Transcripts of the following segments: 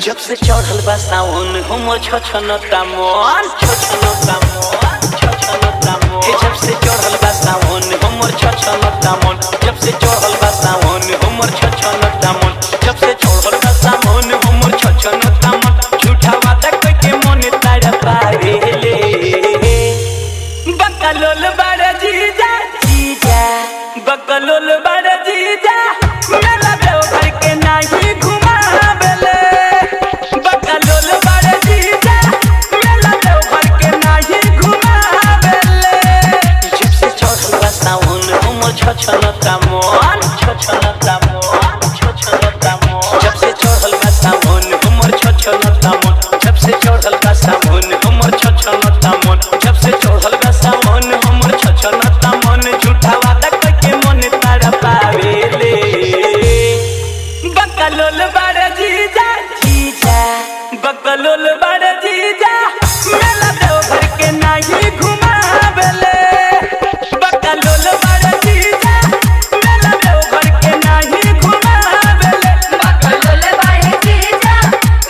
जब से चढ़ल बा सावन हमर छछनता मन छछनता मन छछनता मन जब से चढ़ल बा सावन हमर छछनता मन जब से चढ़ल बा सावन हमर छछनता मन जब से चढ़ल बा सावन हमर छछनता मन झूठा वादा कह के मन तारा पावेले बकलोल बड़ जीजा जीजा बकलोल बड़ जीजा मेला देवघर के नाही घुमावेले बकलोल बड़ जीजा मेला देवघर के नाही घुमावेले जब से चढ़ल बा सावन हमर छछनता मन छछनता मन छछनता मन जब से चढ़ल बा सावन हमर छछनता मन जब से चढ़ल बा सावन हमर छछनता मन जब से चढ़ल बा सावन हमर छछनता मन झूठा वादा कह के मन तारा पावेले बकलोल बड़ जीजा जीजा बकलोल बड़ जीजा मेला देवघर के नाही घुमावेले बकलोल बड़ जीजा मेला देवघर के नाही घुमावेले बकलोल बड़ जीजा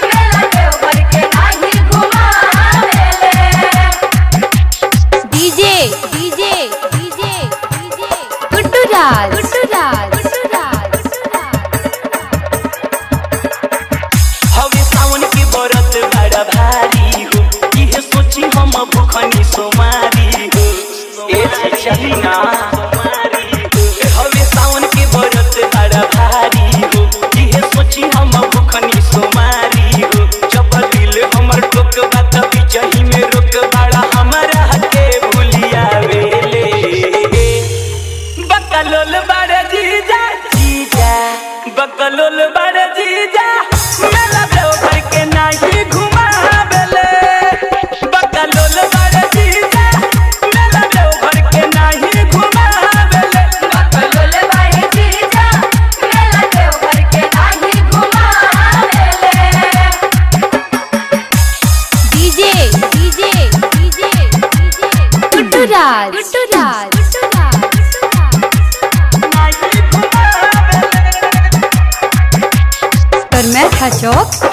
मेला देवघर के नाही घुमावेले DJ DJ DJ DJ Guddu Raj हवे सावन के बरत बड़ा भारी हो इहे सोची हम भूखनी सोमारी हो ए चली ना हवे सावन के बरत बड़ा भारी हो इहे सोची हम भूखनी सोमारी हो जब दिल हमर टोक बात बिचही में रोक बड़ा हमरा के भूलिया वेले बकलोल बड़ जीजा जीजा बकलोल बड़ जीजा मेला देवघर के नाही घुमावेले बकलोल बड़ जीजा मेला देवघर के नाही घुमावेले बकलोल बड़ जीजा मेला देवघर के नाही घुमावेले DJ DJ DJ DJ Guddu Raj नाही घुमावेले पर मैं था चौक